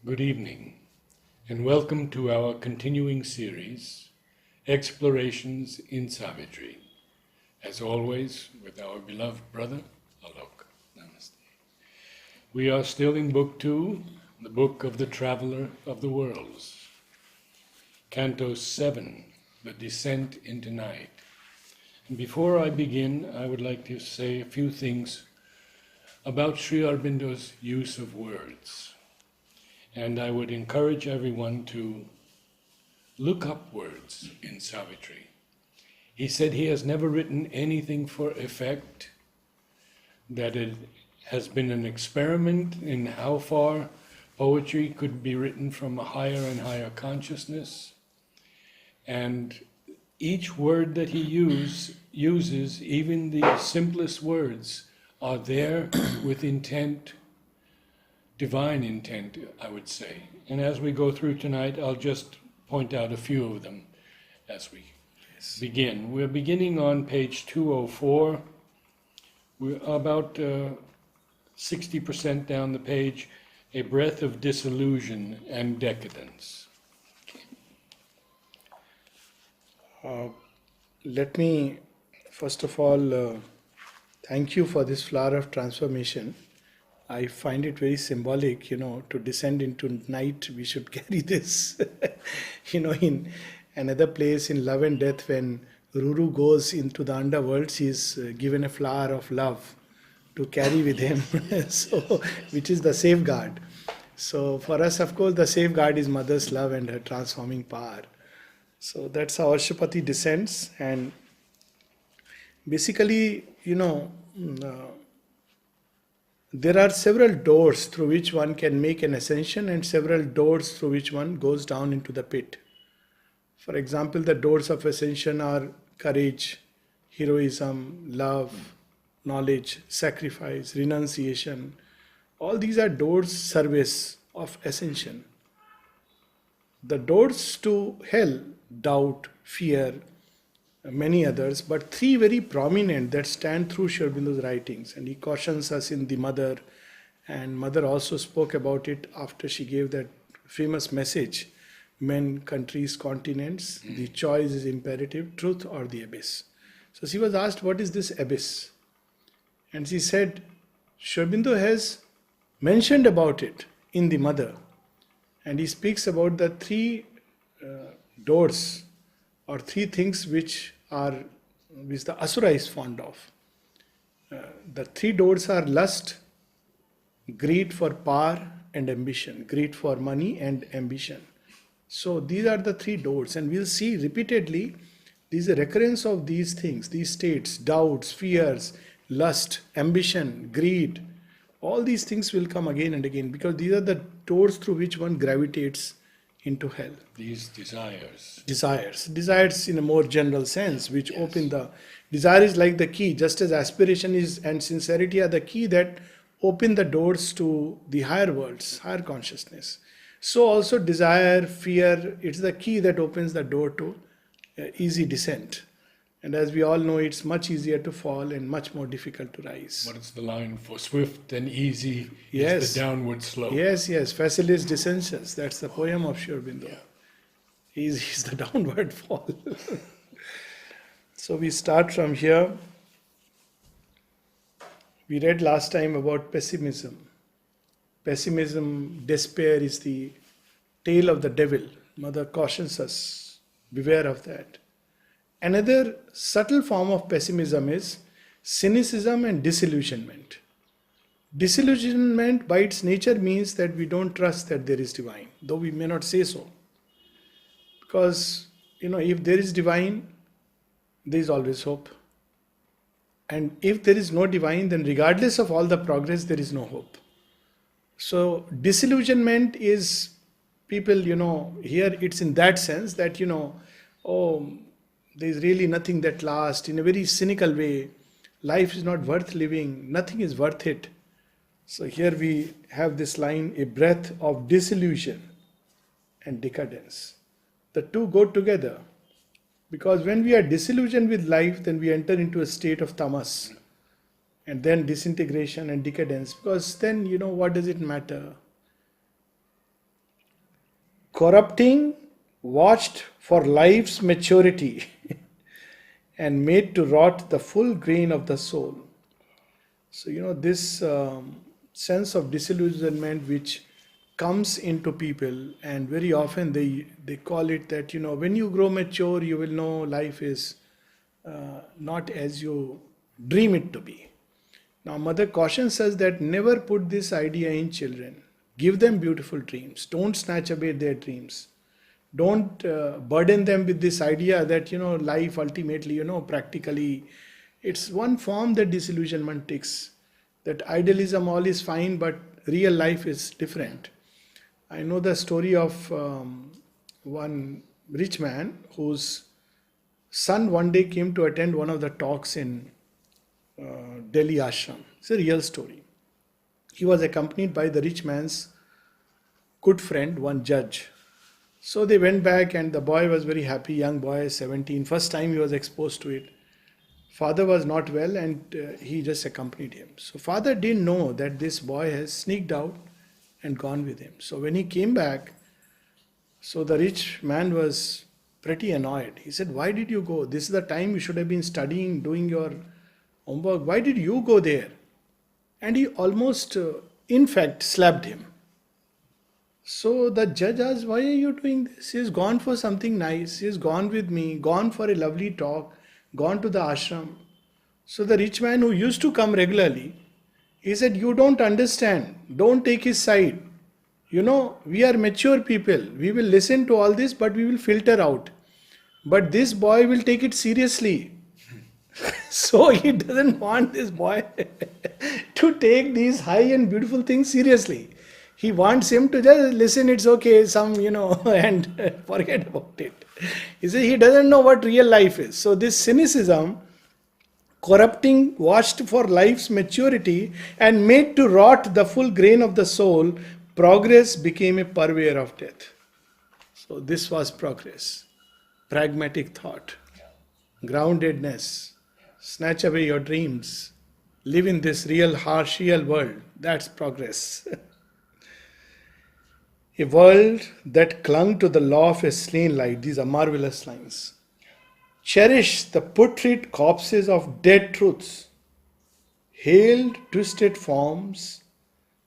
Good evening, and welcome to our continuing series, Explorations in Savitri, as always with our beloved brother, Alok. Namaste. We are still in Book 2, the Book of the Traveler of the Worlds, Canto 7, The Descent into Night. And before I begin, I would like to say a few things about Sri Aurobindo's use of words. And I would encourage everyone to look up words in Savitri. He said he has never written anything for effect, that it has been an experiment in how far poetry could be written from a higher and higher consciousness. And each word that he uses, even the simplest words, are there with intent, divine intent, I would say. And as we go through tonight, I'll just point out a few of them as we begin. We're beginning on page 204. We're about 60% down the page, A Breath of Disillusion and Decadence. Let me, first of all, thank you for this flower of transformation. I find it very symbolic, to descend into night, we should carry this. In another place in Love and Death, when Ruru goes into the underworld, she is given a flower of love to carry with him, which is the safeguard. So for us, of course, the safeguard is Mother's love and her transforming power. So that's how Ashwapati descends, and basically, there are several doors through which one can make an ascension and several doors through which one goes down into the pit. For example, the doors of ascension are courage, heroism, love, knowledge, sacrifice, renunciation. All these are doors service of ascension. The doors to hell, doubt, fear, many others, but three very prominent that stand through Sri Aurobindo's writings, and he cautions us in the Mother, and Mother also spoke about it after she gave that famous message, men, countries, continents, the choice is imperative, truth or the abyss. So she was asked, what is this abyss? And she said, Sri Aurobindo has mentioned about it in the Mother, and he speaks about the three doors or three things which the Asura is fond of. The three doors are lust, greed for power and ambition, greed for money and ambition. So these are the three doors, and we'll see repeatedly there is a recurrence of these things, these states, doubts, fears, lust, ambition, greed. All these things will come again and again because these are the doors through which one gravitates into hell. These desires. Desires in a more general sense, which open the... Desire is like the key, just as aspiration is and sincerity are the key that open the doors to the higher worlds, higher consciousness. So also desire, fear, it's the key that opens the door to easy descent. And as we all know, it's much easier to fall and much more difficult to rise. What is the line? For swift and easy Yes. is the downward slope. Yes, facilis descensus. That's the poem of Sri Aurobindo. Yeah. He's the downward fall. So we start from here. We read last time about pessimism. Pessimism, despair is the tail of the devil. Mother cautions us, beware of that. Another subtle form of pessimism is cynicism and disillusionment. Disillusionment by its nature means that we don't trust that there is divine, though we may not say so. Because, if there is divine, there is always hope. And if there is no divine, then regardless of all the progress, there is no hope. So disillusionment is people, here it's in that sense that, there is really nothing that lasts. In a very cynical way, life is not worth living, nothing is worth it. So here we have this line, a breath of disillusion and decadence. The two go together, because when we are disillusioned with life, then we enter into a state of tamas, and then disintegration and decadence, because then, what does it matter? corrupting, watched for life's maturity, and made to rot the full grain of the soul. So, this sense of disillusionment which comes into people, and very often they call it that, when you grow mature, you will know life is not as you dream it to be. Now, Mother cautions us that never put this idea in children. Give them beautiful dreams. Don't snatch away their dreams. Don't burden them with this idea that, life ultimately, practically, it's one form that disillusionment takes. That idealism all is fine, but real life is different. I know the story of one rich man whose son one day came to attend one of the talks in Delhi ashram. It's a real story. He was accompanied by the rich man's good friend, one judge. So they went back and the boy was very happy, young boy, 17. First time he was exposed to it. Father was not well and he just accompanied him. So father didn't know that this boy has sneaked out and gone with him. So when he came back, so the rich man was pretty annoyed. He said, why did you go? This is the time you should have been studying, doing your homework. Why did you go there? And he almost, in fact, slapped him. So the judge asked, why are you doing this? He's gone for something nice. He's gone with me, gone for a lovely talk, gone to the ashram. So the rich man who used to come regularly, he said, you don't understand. Don't take his side. We are mature people. We will listen to all this, but we will filter out. But this boy will take it seriously. So he doesn't want this boy to take these high and beautiful things seriously. He wants him to just listen, it's okay, and forget about it. He says he doesn't know what real life is. So this cynicism, corrupting, watched for life's maturity and made to rot the full grain of the soul, progress became a purveyor of death. So this was progress. Pragmatic thought, groundedness, snatch away your dreams, live in this real, harsh, real world. That's progress. A world that clung to the law of a slain light. These are marvelous lines. Cherish the putrid corpses of dead truths, hailed twisted forms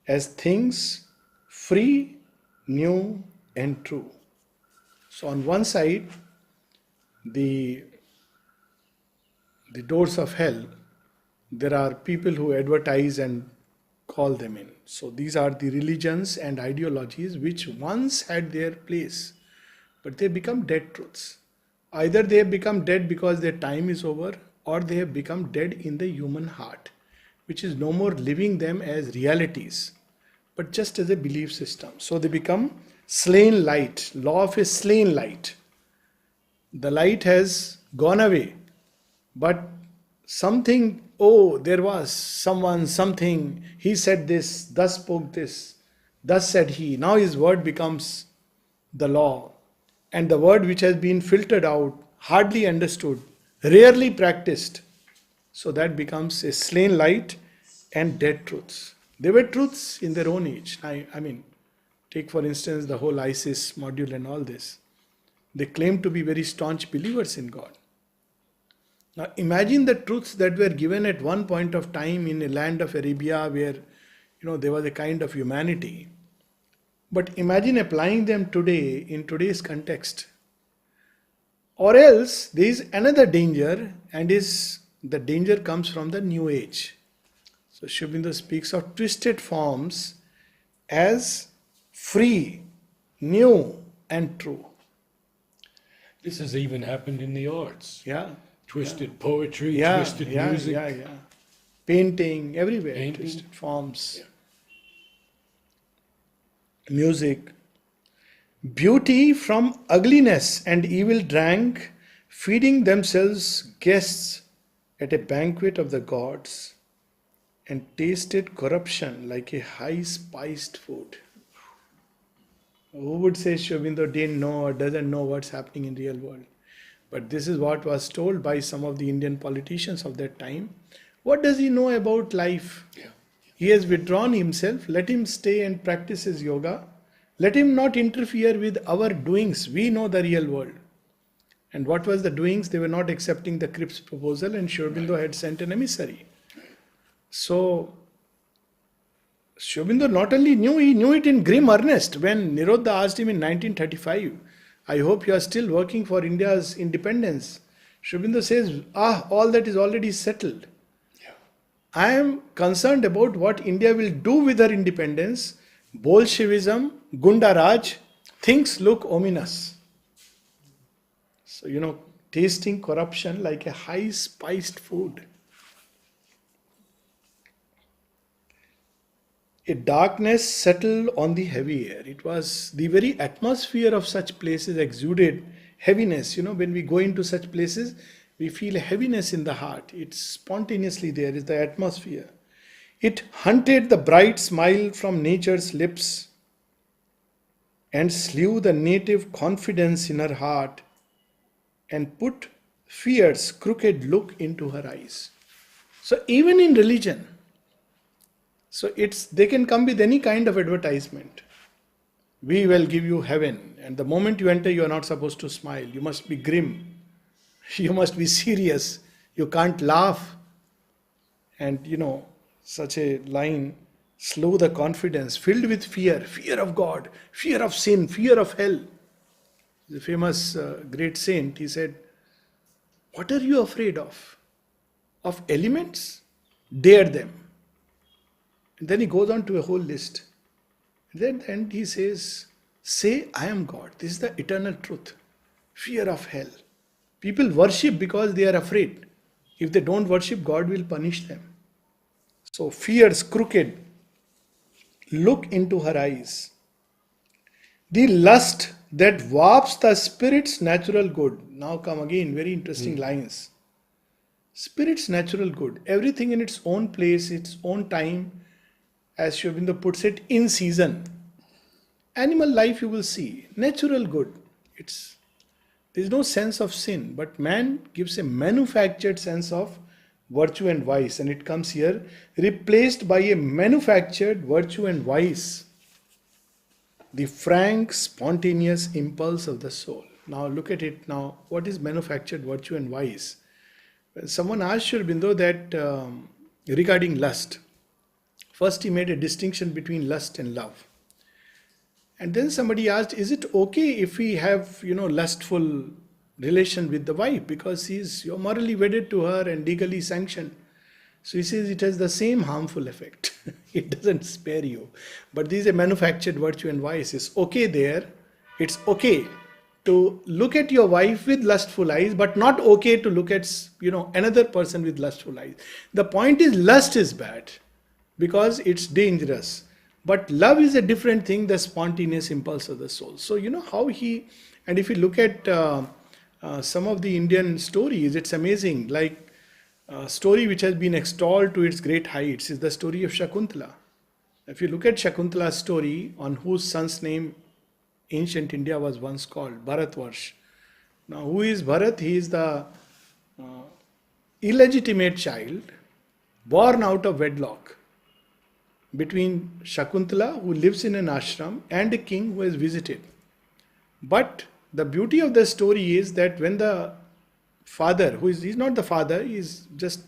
as things free, new, and true. So on one side, the doors of hell, there are people who advertise and call them in. So these are the religions and ideologies which once had their place, but they become dead truths. Either they have become dead because their time is over, or they have become dead in the human heart, which is no more living them as realities, but just as a belief system. So they become slain light, law of a slain light. The light has gone away, but something, there was someone, something, he said this, thus spoke this, thus said he. Now his word becomes the law. And the word which has been filtered out, hardly understood, rarely practiced. So that becomes a slain light and dead truths. They were truths in their own age. I mean, take for instance the whole ISIS module and all this. They claim to be very staunch believers in God. Now imagine the truths that were given at one point of time in a land of Arabia where, there was a kind of humanity. But imagine applying them today in today's context. Or else there is another danger, and the danger comes from the new age. So Sri Aurobindo speaks of twisted forms as free, new and true. This has even happened in the arts. Yeah. Twisted poetry, twisted music. Painting, everywhere. Twisted forms. Yeah. Music. Beauty from ugliness and evil drank, feeding themselves guests at a banquet of the gods, and tasted corruption like a high spiced food. Who would say Sri Aurobindo didn't know or doesn't know what's happening in real world? But this is what was told by some of the Indian politicians of that time. What does he know about life? Yeah. He has withdrawn himself. Let him stay and practice his yoga Let him not interfere with our doings. We know the real world. And what was the doings? They were not accepting the Cripps proposal, and Sri Aurobindo had sent an emissary. So, Sri Aurobindo not only knew, he knew it in grim earnest. When Nirodha asked him in 1935, I hope you are still working for India's independence. Sri Aurobindo says, all that is already settled. Yeah. I am concerned about what India will do with her independence. Bolshevism, Gunda Raj, things look ominous. So, tasting corruption like a high spiced food. A darkness settled on the heavy air. It was the very atmosphere of such places exuded heaviness. When we go into such places, we feel a heaviness in the heart. It's spontaneously there, it's the atmosphere. It hunted the bright smile from nature's lips and slew the native confidence in her heart and put fear's crooked look into her eyes. So even in religion, they can come with any kind of advertisement. We will give you heaven, and the moment you enter, you are not supposed to smile. You must be grim. You must be serious. You can't laugh. And such a line, slew the confidence, filled with fear of God, fear of sin, fear of hell. The famous great saint, he said, what are you afraid of? Of elements? Dare them. And then he goes on to a whole list. And then at the end he says, say I am God. This is the eternal truth. Fear of hell. People worship because they are afraid. If they don't worship, God will punish them. So fear's crooked look into her eyes. The lust that warps the spirit's natural good. Now come again, very interesting lines. Spirit's natural good. Everything in its own place, its own time, as Sri Aurobindo puts it, in season. Animal life you will see. Natural good. There is no sense of sin, but man gives a manufactured sense of virtue and vice, and it comes here, replaced by a manufactured virtue and vice. The frank, spontaneous impulse of the soul. Now look at it now. What is manufactured virtue and vice? When someone asked Sri Aurobindo that regarding lust, first he made a distinction between lust and love. And then somebody asked, is it okay if we have, lustful relation with the wife? Because you're morally wedded to her and legally sanctioned. So he says it has the same harmful effect. It doesn't spare you. But this is a manufactured virtue and vice. It's okay there. It's okay to look at your wife with lustful eyes, but not okay to look at, another person with lustful eyes. The point is, lust is bad because it's dangerous. But love is a different thing, the spontaneous impulse of the soul. So, how and if you look at some of the Indian stories, it's amazing. Like, a story which has been extolled to its great heights is the story of Shakuntala. If you look at Shakuntala's story, on whose son's name ancient India was once called, Bharatvarsh. Now, who is Bharat? He is the illegitimate child born out of wedlock between Shakuntala, who lives in an ashram, and a king who has visited. But the beauty of the story is that when the father, he's not the father, he's just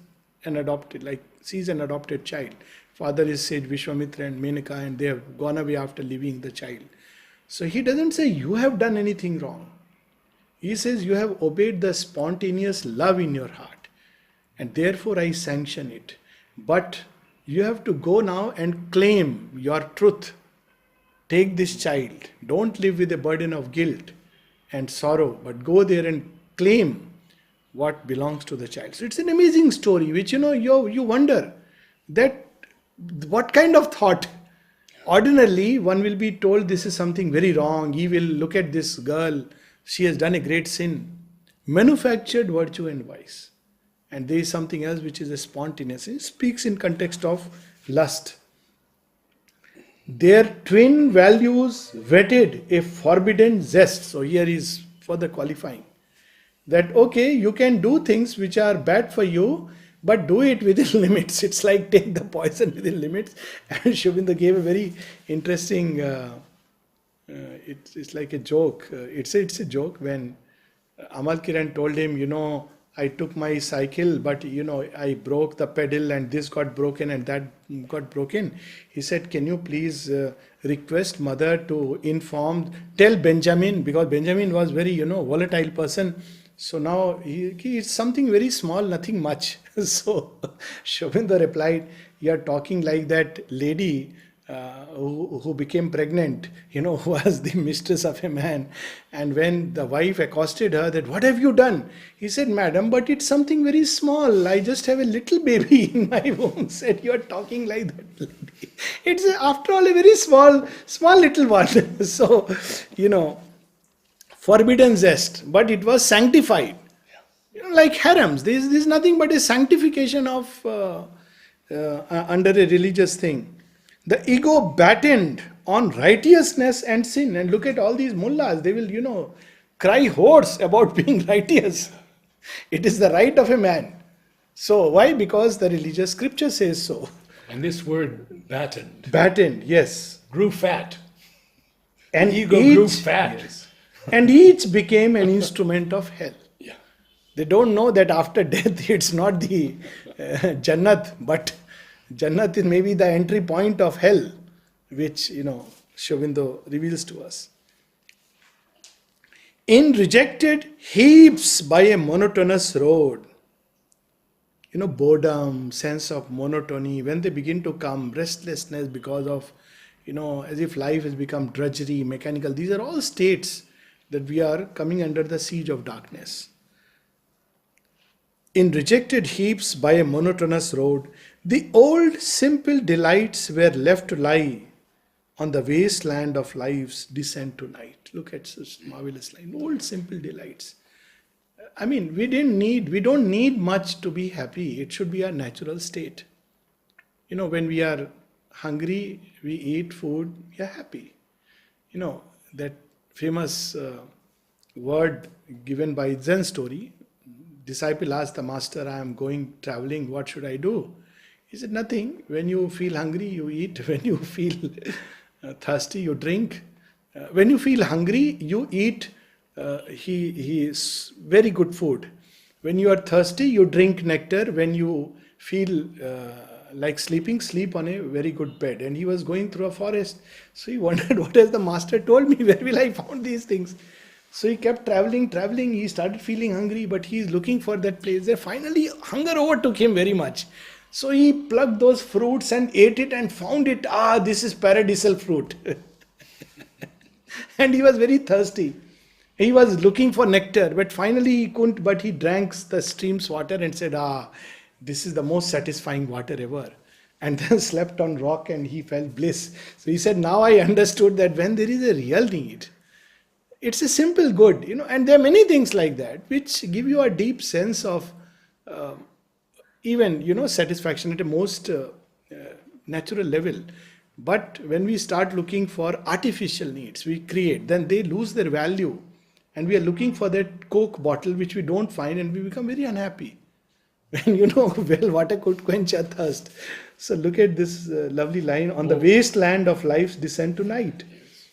an adopted, sees an adopted child. Father is sage Vishwamitra and Menaka, and they have gone away after leaving the child. So he doesn't say you have done anything wrong. He says you have obeyed the spontaneous love in your heart, and therefore I sanction it. But you have to go now and claim your truth. Take this child. Don't live with a burden of guilt and sorrow, but go there and claim what belongs to the child. So it's an amazing story, which you wonder that what kind of thought. Ordinarily, one will be told this is something very wrong. He will look at this girl. She has done a great sin. Manufactured virtue and vice. And there is something else which is a spontaneous. It speaks in context of lust. Their twin values whetted a forbidden zest. So here is further qualifying. That okay, you can do things which are bad for you, but do it within limits. It's like take the poison within limits. And Sri Aurobindo gave a very interesting It's like a joke. It's a joke when Amal Kiran told him, I took my cycle, but I broke the pedal and this got broken and that got broken. He said, can you please request mother to tell Benjamin, because Benjamin was very, volatile person. So now it's something very small, nothing much. So Shobindo replied, you are talking like that lady who became pregnant, who was the mistress of a man. And when the wife accosted her that, what have you done? He said, madam, but it's something very small. I just have a little baby in my womb. Said, you are talking like that lady. It's after all a very small little one. So, forbidden zest, but it was sanctified. Like harems, this is nothing but a sanctification of under a religious thing. The ego battened on righteousness and sin. And look at all these mullahs, they will, cry hoarse about being righteous. It is the right of a man. So why? Because the religious scripture says so. And this word battened. Battened, yes. Grew fat. And Ego grew fat. Yes. And each became an instrument of hell. Yeah. They don't know that after death it's not the Jannat, but Jannat is maybe the entry point of hell, which, Shobindo reveals to us. In rejected heaps by a monotonous road, boredom, sense of monotony, when they begin to come, restlessness because of, as if life has become drudgery, mechanical, these are all states that we are coming under the siege of darkness. In rejected heaps by a monotonous road, the old simple delights were left to lie on the wasteland of life's descent to night. Look at such marvelous line. Old simple delights. I mean, we don't need much to be happy. It should be our natural state. When we are hungry, we eat food, we are happy. That famous word given by Zen story, disciple asked the master, I am going traveling, what should I do? He said, nothing. When you feel hungry, you eat. When you feel thirsty, you drink. When you feel hungry, you eat he is very good food. When you are thirsty, you drink nectar. When you feel like sleeping, sleep on a very good bed. And he was going through a forest. So he wondered, what has the master told me? Where will I find these things? So he kept traveling. He started feeling hungry, but he is looking for that place. There finally, hunger overtook him very much. So he plucked those fruits and ate it and found it. This is paradisal fruit. And he was very thirsty. He was looking for nectar, but finally he couldn't, but he drank the stream's water and said, this is the most satisfying water ever. And then slept on rock and he felt bliss. So he said, now I understood that when there is a real need, it's a simple good, and there are many things like that which give you a deep sense of even, satisfaction at a most natural level. But when we start looking for artificial needs, we create, then they lose their value. And we are looking for that Coke bottle which we don't find and we become very unhappy. When well water could quench our thirst. So look at this lovely line, on the wasteland of life's descent to night.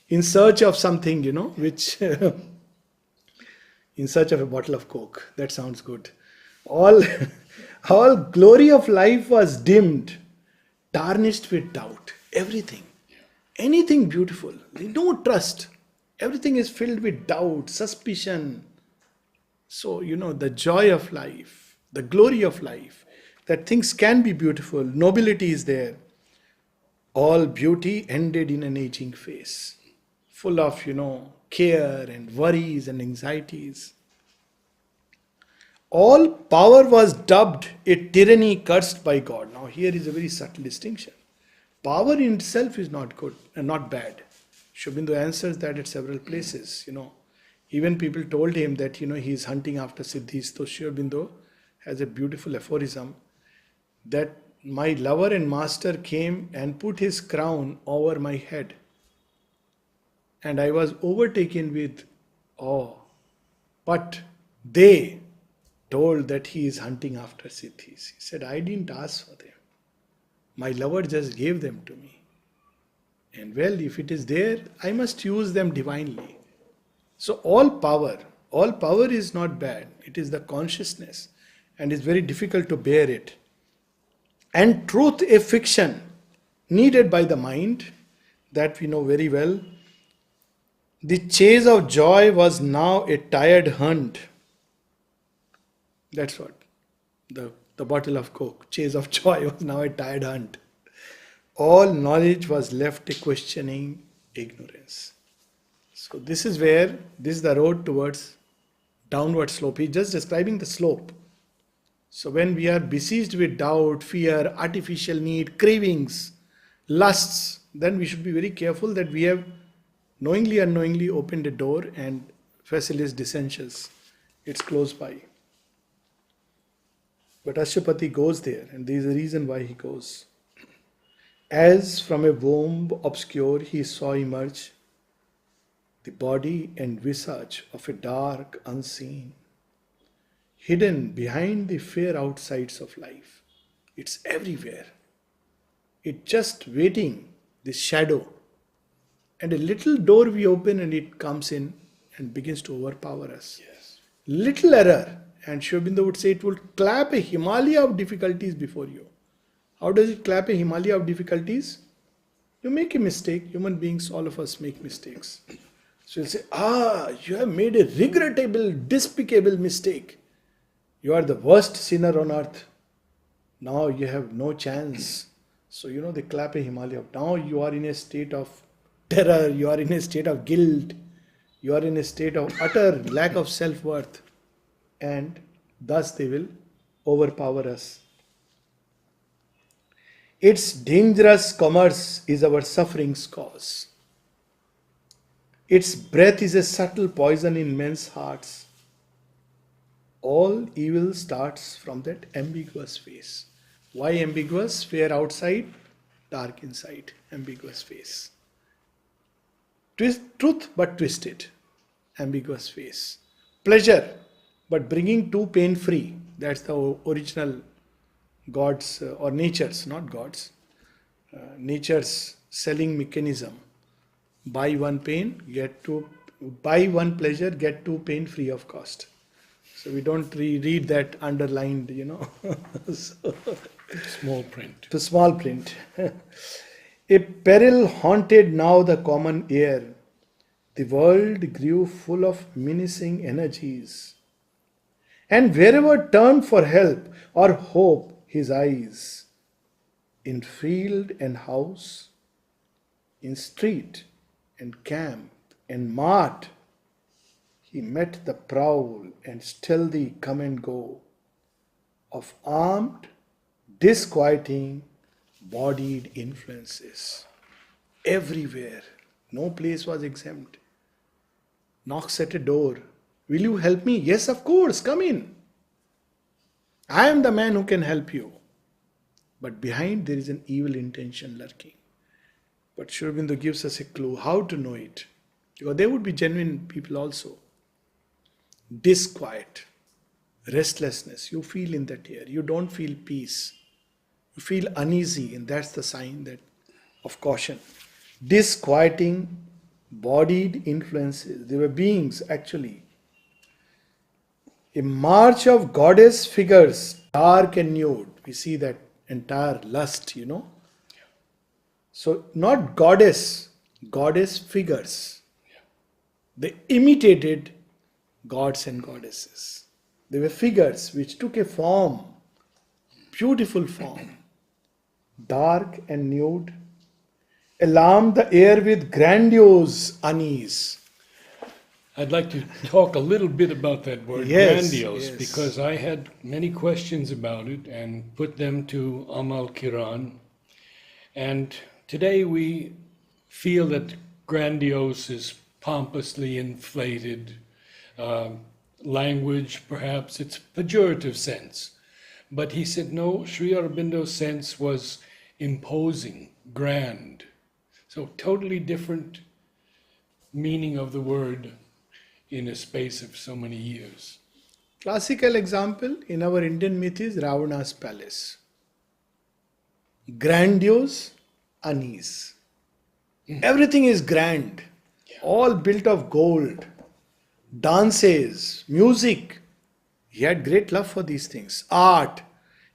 In search of something, which, in search of a bottle of Coke. That sounds good. All glory of life was dimmed, tarnished with doubt. Everything. Anything beautiful. No trust. Everything is filled with doubt, suspicion. So, the joy of life, the glory of life, that things can be beautiful, nobility is there. All beauty ended in an aging face, full of, care and worries and anxieties. All power was dubbed a tyranny cursed by God. Now, here is a very subtle distinction. Power in itself is not good and not bad. Shobindo answers that at several places. Even people told him that, he is hunting after siddhis. So Shobindo has a beautiful aphorism that my lover and master came and put his crown over my head. And I was overtaken with awe. But they told that he is hunting after siddhis. He said, I didn't ask for them. My lover just gave them to me. And well, if it is there, I must use them divinely. So all power is not bad. It is the consciousness, and it's very difficult to bear it. And truth, a fiction needed by the mind, that we know very well. The chase of joy was now a tired hunt. That's what. The bottle of Coke, chase of joy, was now a tired hunt. All knowledge was left a questioning ignorance. So this is the road towards downward slope. He's just describing the slope. So when we are besieged with doubt, fear, artificial need, cravings, lusts, then we should be very careful that we have knowingly, unknowingly opened a door and facilis dissensions. It's close by. But Ashwapati goes there, and there is a reason why he goes. As from a womb obscure he saw emerge the body and visage of a dark unseen, hidden behind the fair outsides of life. It's everywhere. It's just waiting, this shadow. And a little door we open and it comes in and begins to overpower us. Yes. Little error. And Sri Aurobindo would say it will clap a Himalaya of difficulties before you. How does it clap a Himalaya of difficulties? You make a mistake. Human beings, all of us make mistakes. So you'll say, you have made a regrettable, despicable mistake. You are the worst sinner on earth. Now you have no chance. So they clap a Himalaya. Now you are in a state of terror. You are in a state of guilt. You are in a state of utter lack of self-worth. And thus they will overpower us. Its dangerous commerce is our suffering's cause. Its breath is a subtle poison in men's hearts. All evil starts from that ambiguous face. Why ambiguous? Fair outside, dark inside. Ambiguous face. Truth but twisted. Ambiguous face. Pleasure but bringing two pain free. That's the original God's or nature's, not God's, nature's selling mechanism. Buy one pain, buy one pleasure, get two pain free of cost. So we don't read that underlined, So, Small print. To small print. A peril haunted now the common air. The world grew full of menacing energies. And wherever turned for help or hope his eyes, in field and house, in street and camp and mart, he met the prowl and stealthy come and go of armed, disquieting, bodied influences. Everywhere, no place was exempt. Knocks at a door. Will you help me? Yes, of course, come in. I am the man who can help you. But behind there is an evil intention lurking. But Sri Aurobindo gives us a clue how to know it. Because there would be genuine people also. Disquiet, restlessness, you feel in that air. You don't feel peace. You feel uneasy, and that's the sign of caution. Disquieting, bodied influences. They were beings actually. A march of goddess figures, dark and nude. We see that entire lust, So not goddess figures. They imitated gods and goddesses. They were figures which took a form, beautiful form, dark and nude, alarmed the air with grandiose unease. I'd like to talk a little bit about that word, Yes, grandiose, yes. because I had many questions about it and put them to Amal Kiran. And today we feel that grandiose is pompously inflated language, perhaps it's pejorative sense. But he said, no, Sri Aurobindo's sense was imposing, grand. So totally different meaning of the word in a space of so many years. Classical example in our Indian myth is Ravana's palace. Grandiose, unease. Everything is grand, all built of gold, dances, music. He had great love for these things, art.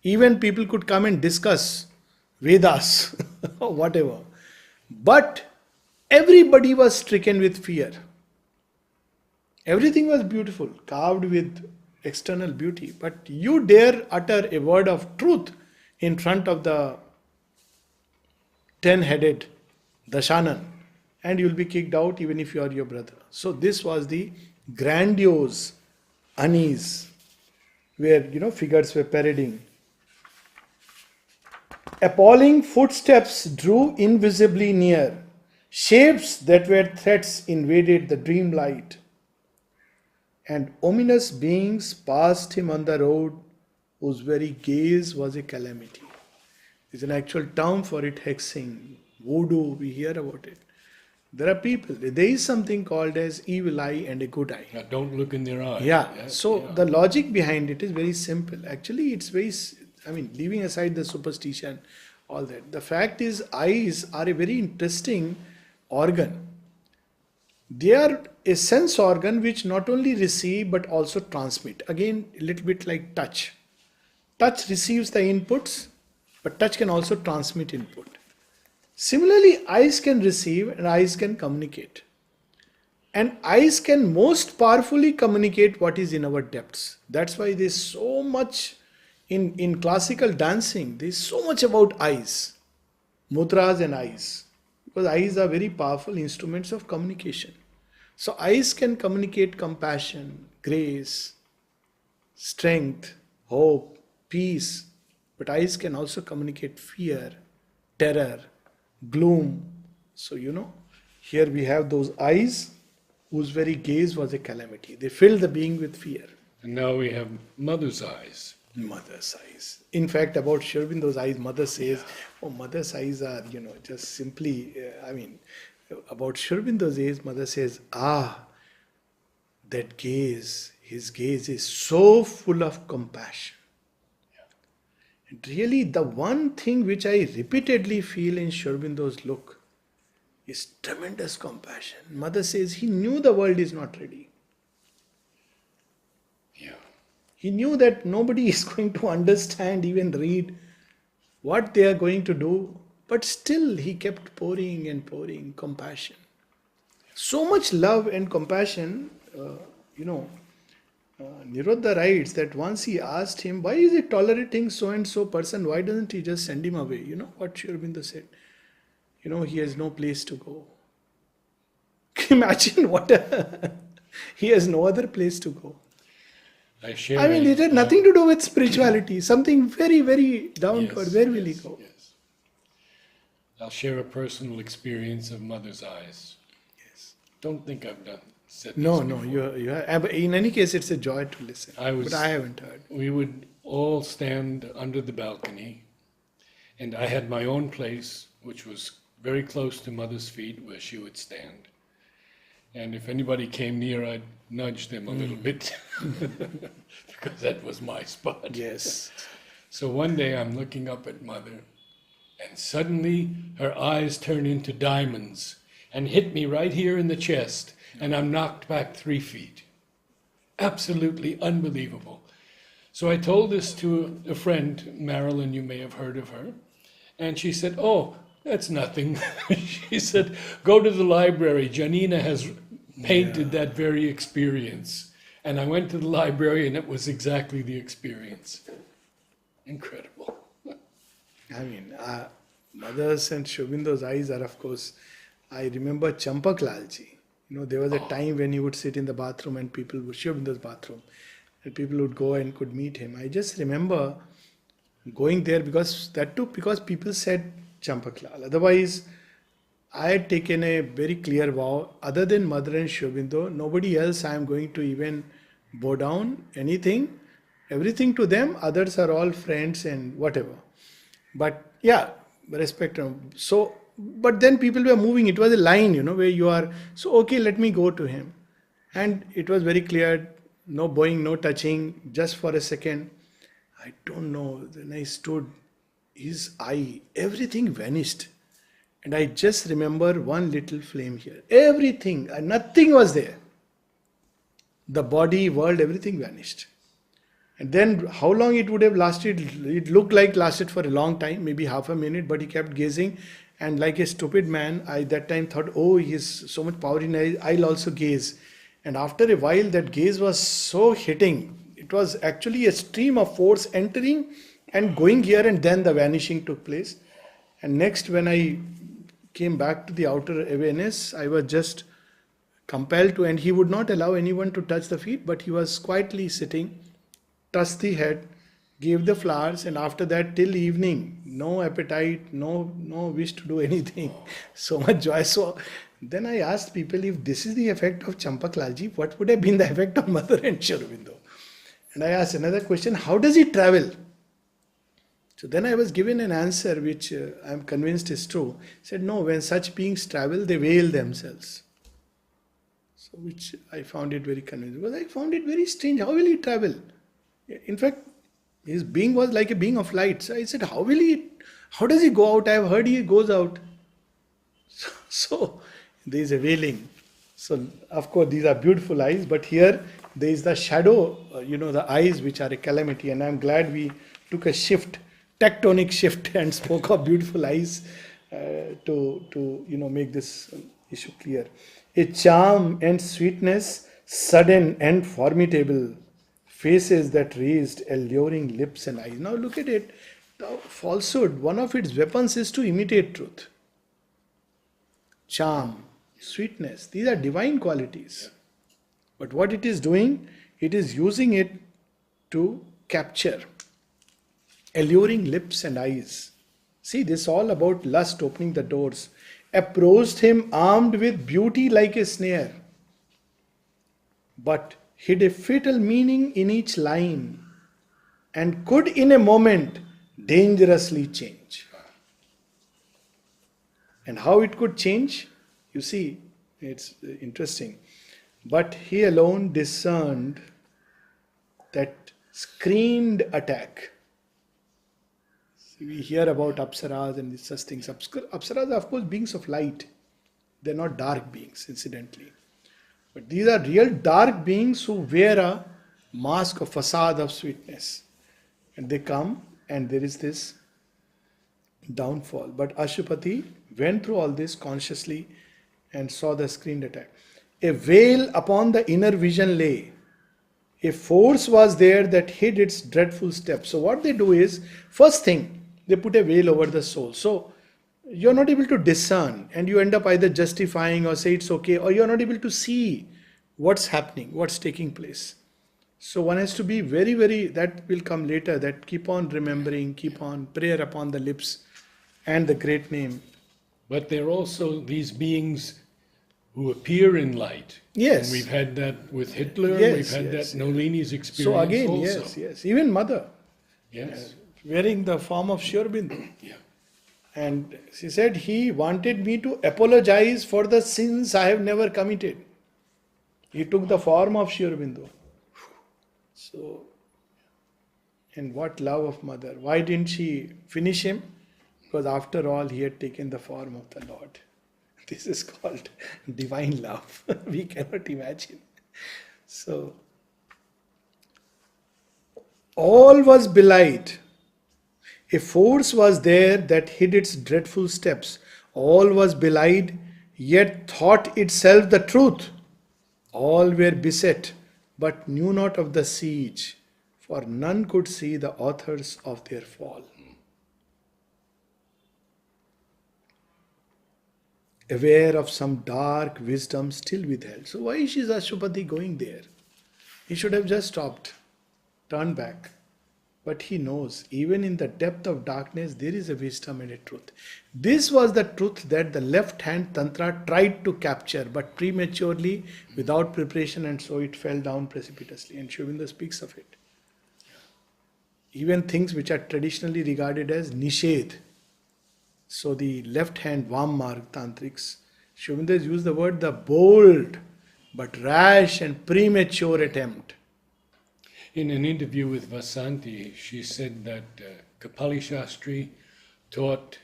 Even people could come and discuss Vedas or whatever. But everybody was stricken with fear. Everything was beautiful, carved with external beauty. But you dare utter a word of truth in front of the 10-headed Dashanan, and you'll be kicked out even if you are your brother. So this was the grandiose unease where figures were parading. Appalling footsteps drew invisibly near. Shapes that were threats invaded the dream light. And ominous beings passed him on the road, whose very gaze was a calamity. There's an actual term for it, hexing, voodoo, we hear about it. There are people, there is something called as evil eye and a good eye. Now, don't look in their eyes. The logic behind it is very simple. Actually, it's very, leaving aside the superstition, all that. The fact is, eyes are a very interesting organ. They are a sense organ which not only receive but also transmit. Again, a little bit like touch. Touch receives the inputs, but touch can also transmit input. Similarly, eyes can receive and eyes can communicate. And eyes can most powerfully communicate what is in our depths. That's why there's so much in classical dancing, there's so much about eyes, mudras and eyes. Because eyes are very powerful instruments of communication. So eyes can communicate compassion, grace, strength, hope, peace. But eyes can also communicate fear, terror, gloom. So here we have those eyes whose very gaze was a calamity. They filled the being with fear. And now we have mother's eyes. Mother's eyes. In fact, about Sri Aurobindo's eyes, mother says, mother's eyes are, just simply, about Sri Aurobindo's eyes, mother says, that gaze, his gaze is so full of compassion. And really, the one thing which I repeatedly feel in Sri Aurobindo's look is tremendous compassion. Mother says he knew the world is not ready. Yeah. He knew that nobody is going to understand, even read what they are going to do. But still he kept pouring and pouring compassion. So much love and compassion, Nirodha writes that once he asked him, why is he tolerating so-and-so person? Why doesn't he just send him away? You know what Sri Aurobindo said? He has no place to go. Imagine he has no other place to go. It had nothing to do with spirituality. Something very, very down to earth. Where will he go? Yes. I'll share a personal experience of mother's eyes. Yes. Don't think I've said this No, before. you have. In any case, it's a joy to listen. But I haven't heard. We would all stand under the balcony, and I had my own place, which was very close to mother's feet, where she would stand. And if anybody came near, I'd nudge them a little bit, because that was my spot. Yes. So one day I'm looking up at mother, and suddenly her eyes turn into diamonds and hit me right here in the chest, and I'm knocked back 3 feet. Absolutely unbelievable. So I told this to a friend, Marilyn, you may have heard of her, and she said, oh, that's nothing. She said, go to the library. Janina has painted that very experience. And I went to the library and it was exactly the experience. Incredible. Mother's and Sri Aurobindo's eyes are, of course, I remember Champak Lalji. There was a time when he would sit in the bathroom and people would, Sri Aurobindo's bathroom, and people would go and could meet him. I just remember going there because people said Champak Lal. Otherwise, I had taken a very clear vow, other than mother and Sri Aurobindo, nobody else I am going to even bow down anything, everything to them, others are all friends and whatever. But yeah, respect them. So, but then people were moving, it was a line, where you are, so okay, let me go to him. And it was very clear, no bowing, no touching, just for a second. I don't know, then I stood, his eye, everything vanished. And I just remember one little flame here. Everything, nothing was there. The body, world, everything vanished. And then how long it would have lasted? It looked like lasted for a long time, maybe half a minute, but he kept gazing. And like a stupid man, I that time thought, oh, he has so much power in eyes, I'll also gaze. And after a while, that gaze was so hitting. It was actually a stream of force entering and going here, and then the vanishing took place. And next, when I came back to the outer awareness, I was just compelled to, and he would not allow anyone to touch the feet, but he was quietly sitting, touched the head, gave the flowers, and after that till evening, no appetite, no wish to do anything. So much joy. So then I asked people, if this is the effect of Champaklalji, what would have been the effect of Mother and Sri Aurobindo? And I asked another question, how does he travel? So then I was given an answer which I am convinced is true. He said, no, when such beings travel, they veil themselves. So which I found it very convincing. Because I found it very strange. How will he travel? In fact, his being was like a being of light. So I said, how does he go out? I have heard he goes out. So there is a veiling. So of course these are beautiful eyes, but here there is the shadow, the eyes which are a calamity. And I am glad we took a tectonic shift and spoke of beautiful eyes to make this issue clear. A charm and sweetness, sudden and formidable, faces that raised alluring lips and eyes. Now look at it. The falsehood, one of its weapons is to imitate truth. Charm, sweetness, these are divine qualities. But what it is doing, it is using it to capture alluring lips and eyes. See, this is all about lust opening the doors. Approached him armed with beauty like a snare, but hid a fatal meaning in each line, and could in a moment dangerously change. And how it could change? You see, it's interesting. But he alone discerned that screened attack. We hear about Apsaras and such things. Apsaras are, of course, beings of light. They're not dark beings, incidentally. But these are real dark beings who wear a mask, a facade of sweetness. And they come, and there is this downfall. But Ashupati went through all this consciously and saw the screened attack. A veil upon the inner vision lay. A force was there that hid its dreadful steps. So what they do is, first thing, they put a veil over the soul. So you're not able to discern, and you end up either justifying or say it's okay, or you're not able to see what's happening, what's taking place. So one has to be very, very, that will come later, that keep on remembering, keep on prayer upon the lips and the great name. But there are also these beings who appear in light. Yes. And we've had that with Hitler, Yes, we've had yes, that Nolini's experience So again, also. yes, even Mother. Yes. Wearing the form of Sri Aurobindo. Yeah. And she said, he wanted me to apologize for the sins I have never committed. He took the form of Sri Aurobindo. So, and what love of Mother. Why didn't she finish him? Because after all, he had taken the form of the Lord. This is called divine love. We cannot imagine. So, all was belied. A force was there that hid its dreadful steps. All was belied, yet thought itself the truth. All were beset, but knew not of the siege, for none could see the authors of their fall. Aware of some dark wisdom still withheld. So why is Ashupati going there? He should have just stopped, turned back. But he knows, even in the depth of darkness, there is a wisdom and a truth. This was the truth that the left-hand Tantra tried to capture, but prematurely, without preparation, and so it fell down precipitously. And Sri Aurobindo speaks of it. Even things which are traditionally regarded as nishedh. So the left-hand Vammarg Tantrics, Sri Aurobindo has used the word the bold, but rash and premature attempt. In an interview with Vasanti, she said that Kapali Shastri taught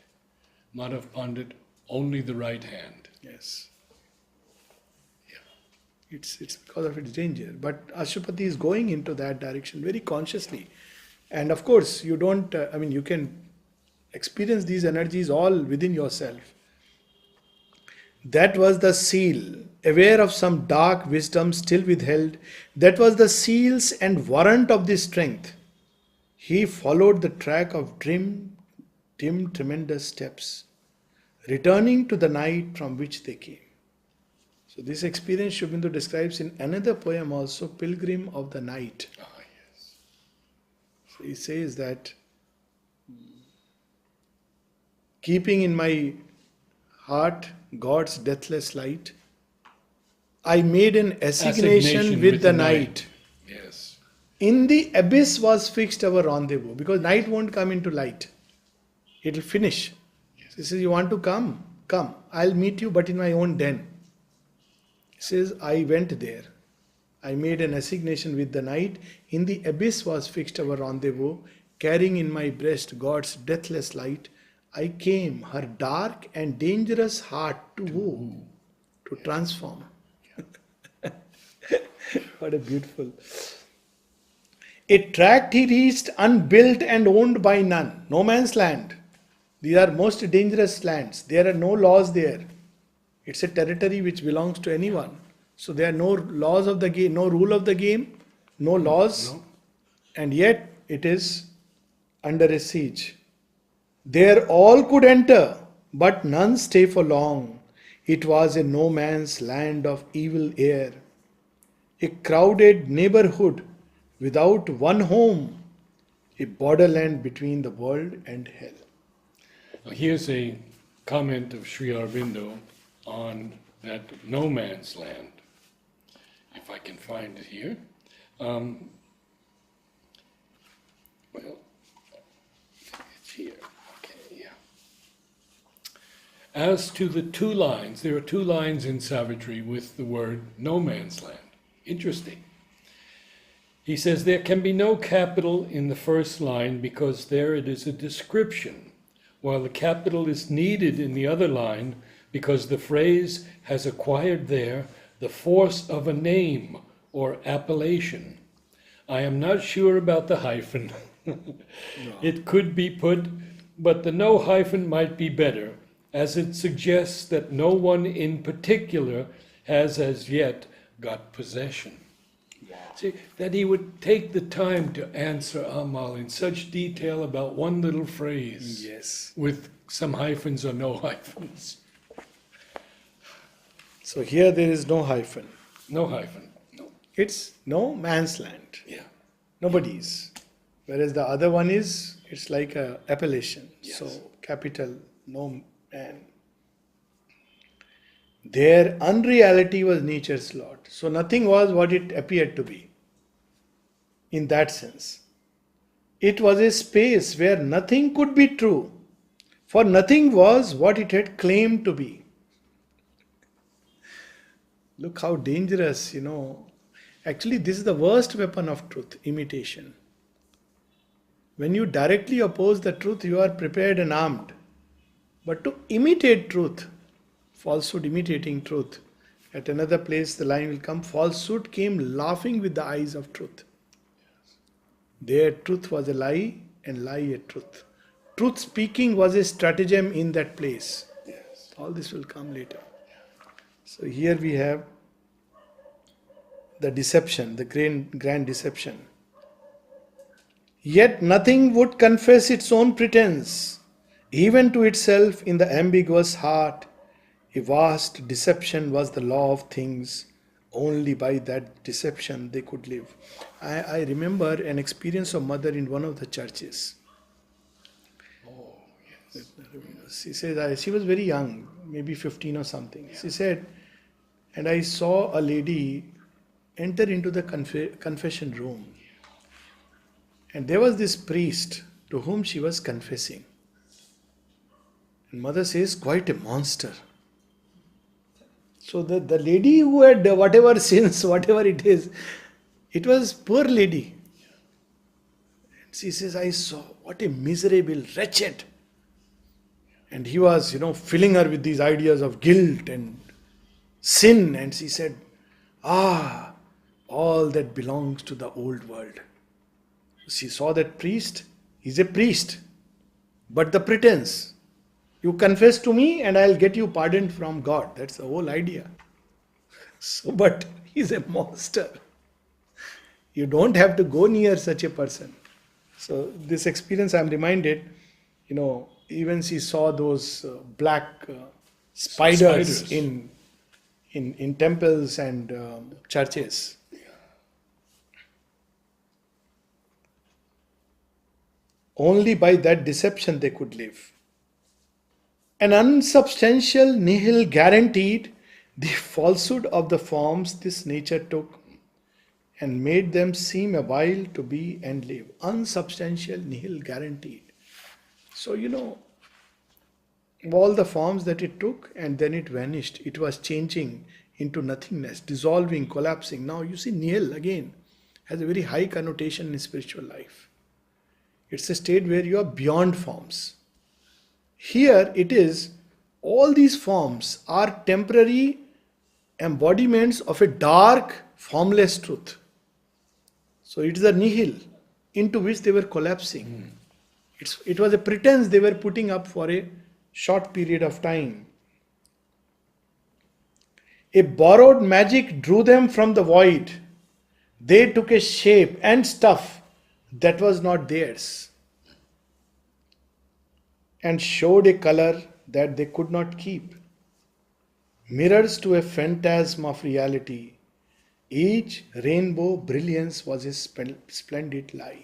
Madhav Pandit only the right hand. Yes. It's because of its danger. But Ashupati is going into that direction very consciously. And of course, you don't, you can experience these energies all within yourself. That was the seal, aware of some dark wisdom still withheld. That was the seals and warrant of this strength. He followed the track of dim, tremendous steps, returning to the night from which they came. So this experience Sri Aurobindo describes in another poem also, Pilgrim of the Night. Ah, yes. So he says that, keeping in my heart God's deathless light, I made an assignation with the night. Yes. In the abyss was fixed our rendezvous, because night won't come into light. It will finish. Yes. He says, you want to come? Come. I'll meet you, but in my own den. He says, I went there. I made an assignation with the night. In the abyss was fixed our rendezvous. Carrying in my breast God's deathless light, I came her dark and dangerous heart to woo, to transform. What a beautiful. A tract he reached unbuilt and owned by none. No man's land. These are most dangerous lands. There are no laws there. It's a territory which belongs to anyone. So there are no laws of the game, no rule of the game, no laws. No. And yet it is under a siege. There all could enter, but none stay for long. It was a no man's land of evil air. A crowded neighborhood without one home. A borderland between the world and hell. Now, here's a comment of Sri Aurobindo on that no man's land, if I can find it here. Well, it's here. Okay, yeah. As to the two lines, there are two lines in Savitri with the word no man's land. Interesting. He says there can be no capital in the first line because there it is a description, while the capital is needed in the other line because the phrase has acquired there the force of a name or appellation. I am not sure about the hyphen. No. It could be put, but the no hyphen might be better, as it suggests that no one in particular has as yet got possession. Wow. See, that he would take the time to answer Amal in such detail about one little phrase. Yes. With some hyphens or no hyphens. So here there is no hyphen. No hyphen. No. It's no man's land. Yeah. Nobody's. Whereas the other one is, it's like a appellation. Yes. So capital, no man. Their unreality was nature's lot. So nothing was what it appeared to be. In that sense. It was a space where nothing could be true. For nothing was what it had claimed to be. Look how dangerous, Actually, this is the worst weapon of truth, imitation. When you directly oppose the truth, you are prepared and armed. But to imitate truth, falsehood imitating truth, at another place the line will come, falsehood came laughing with the eyes of truth. There truth was a lie and lie a truth. Truth speaking was a stratagem in that place. Yes. All this will come later. So here we have the deception, the grand deception. Yet nothing would confess its own pretense, even to itself in the ambiguous heart. A vast deception was the law of things. Only by that deception they could live. I remember an experience of mother in one of the churches. Oh, yes. She said, she was very young, maybe 15 or something. Yeah. She said, and I saw a lady enter into the confession room. And there was this priest to whom she was confessing. And mother says, quite a monster. So the lady who had whatever sins, whatever it is, it was poor lady. And she says, I saw, what a miserable, wretched. And he was, filling her with these ideas of guilt and sin. And she said, all that belongs to the old world. She saw that priest, he's a priest. But the pretense, you confess to me and I'll get you pardoned from God. That's the whole idea. So, but he's a monster. You don't have to go near such a person. So this experience, I'm reminded, even she saw those black spiders in temples and churches. Only by that deception they could live. An unsubstantial nihil guaranteed the falsehood of the forms this nature took and made them seem a while to be and live. Unsubstantial nihil guaranteed. So, all the forms that it took and then it vanished. It was changing into nothingness, dissolving, collapsing. Now you see nihil again has a very high connotation in spiritual life. It's a state where you are beyond forms. Here it is, all these forms are temporary embodiments of a dark, formless truth. So it is a nihil into which they were collapsing. It was a pretense they were putting up for a short period of time. A borrowed magic drew them from the void. They took a shape and stuff that was not theirs and showed a color that they could not keep. Mirrors to a phantasm of reality. Each rainbow brilliance was a splendid lie.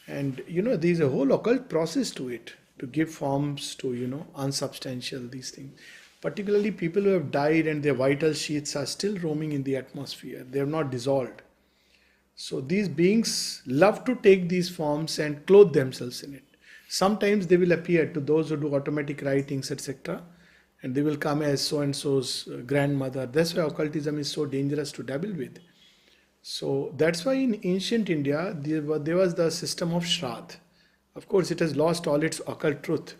And there is a whole occult process to it, to give forms to, unsubstantial, these things. Particularly people who have died and their vital sheaths are still roaming in the atmosphere. They have not dissolved. So these beings love to take these forms and clothe themselves in it. Sometimes they will appear to those who do automatic writings, etc. And they will come as so-and-so's grandmother. That's why occultism is so dangerous to dabble with. So that's why in ancient India, there was the system of Shraddh. Of course, it has lost all its occult truth.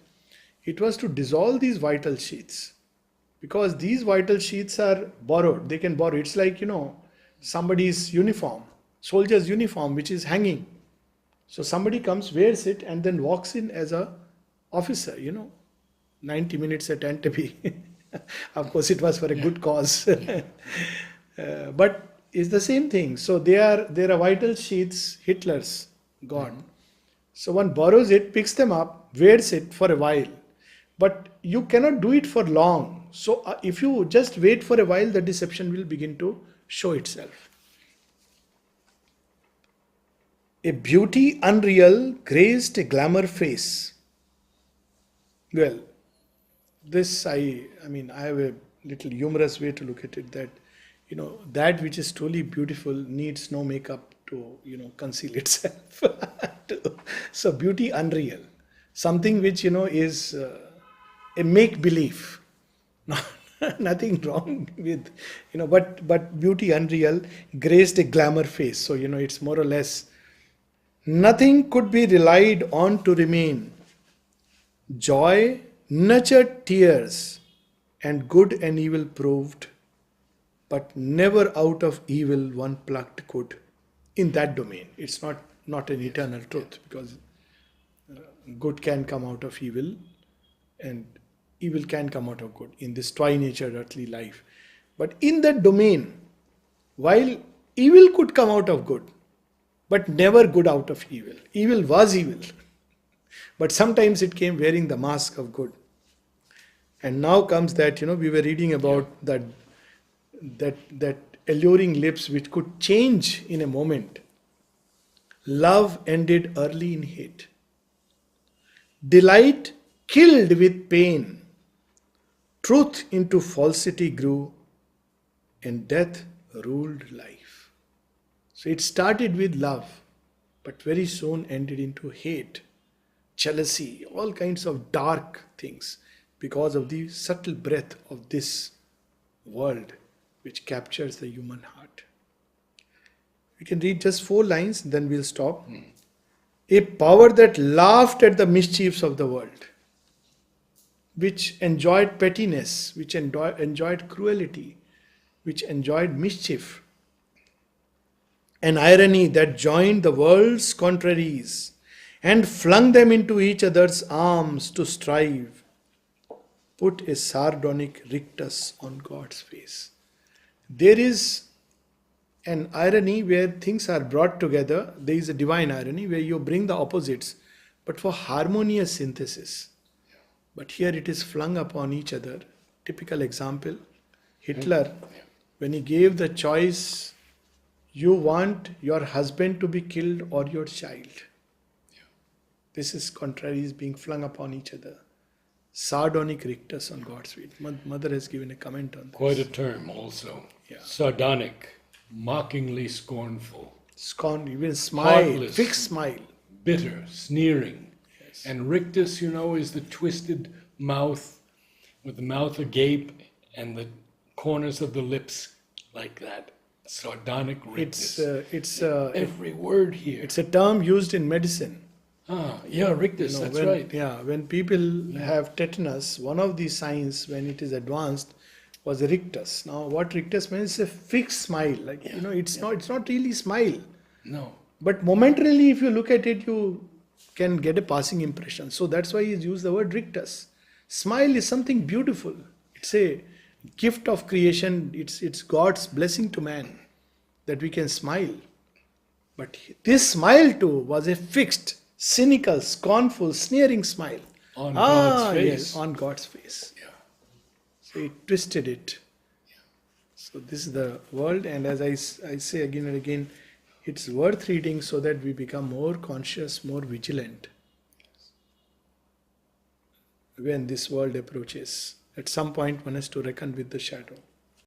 It was to dissolve these vital sheaths. Because these vital sheaths are borrowed. They can borrow. It's like, somebody's uniform, soldier's uniform, which is hanging. So somebody comes, wears it, and then walks in as a officer, 90 minutes at Entebbe. Of course, it was for a good cause. But it's the same thing. So there are vital sheaths, Hitler's gone. So one borrows it, picks them up, wears it for a while. But you cannot do it for long. So if you just wait for a while, the deception will begin to show itself. A beauty unreal graced a glamour face. Well, this I have a little humorous way to look at it, that that which is truly beautiful needs no makeup to conceal itself. So beauty unreal, something which is a make believe. Nothing wrong with but beauty unreal graced a glamour face. So it's more or less nothing could be relied on to remain. Joy nurtured tears, and good and evil proved, but never out of evil one plucked good. In that domain, it's not an eternal truth, because good can come out of evil and evil can come out of good in this twi-natured earthly life. But in that domain, while evil could come out of good, but never good out of evil. Evil was evil. But sometimes it came wearing the mask of good. And now comes that, we were reading about that alluring lips which could change in a moment. Love ended early in hate. Delight killed with pain. Truth into falsity grew, and death ruled life. So it started with love, but very soon ended into hate, jealousy, all kinds of dark things, because of the subtle breath of this world which captures the human heart. We can read just 4 lines, then we'll stop. A power that laughed at the mischiefs of the world. which enjoyed pettiness, which enjoyed cruelty, which enjoyed mischief. An irony that joined the world's contraries and flung them into each other's arms to strive, put a sardonic rictus on God's face. There is an irony where things are brought together. There is a divine irony where you bring the opposites, but for harmonious synthesis. But here it is flung upon each other. Typical example, Hitler, when he gave the choice, you want your husband to be killed or your child. This is contraries being flung upon each other. Sardonic rictus on God's feet. Mother has given a comment on this. Quite a term also. Yeah. Sardonic, mockingly scornful. Scorn, even smile, Heartless. fixed smile. Bitter, sneering. Yes. And rictus, is the twisted mouth with the mouth agape and the corners of the lips like that. Sardonic rictus. It's Every word here. a term used in medicine. Rictus, that's when, right. Yeah, when people have tetanus, one of the signs when it is advanced was a rictus. Now, what rictus means is a fixed smile. It's not really smile. No. But momentarily, if you look at it, you can get a passing impression. So that's why he's used the word rictus. Smile is something beautiful. It's a gift of creation. It's God's blessing to man that we can smile. But this smile too was a fixed, cynical, scornful, sneering smile. On God's face. Yes, on God's face. Yeah. So he twisted it. So this is the world, and as I say again and again, it's worth reading so that we become more conscious, more vigilant when this world approaches. At some point, one has to reckon with the shadow.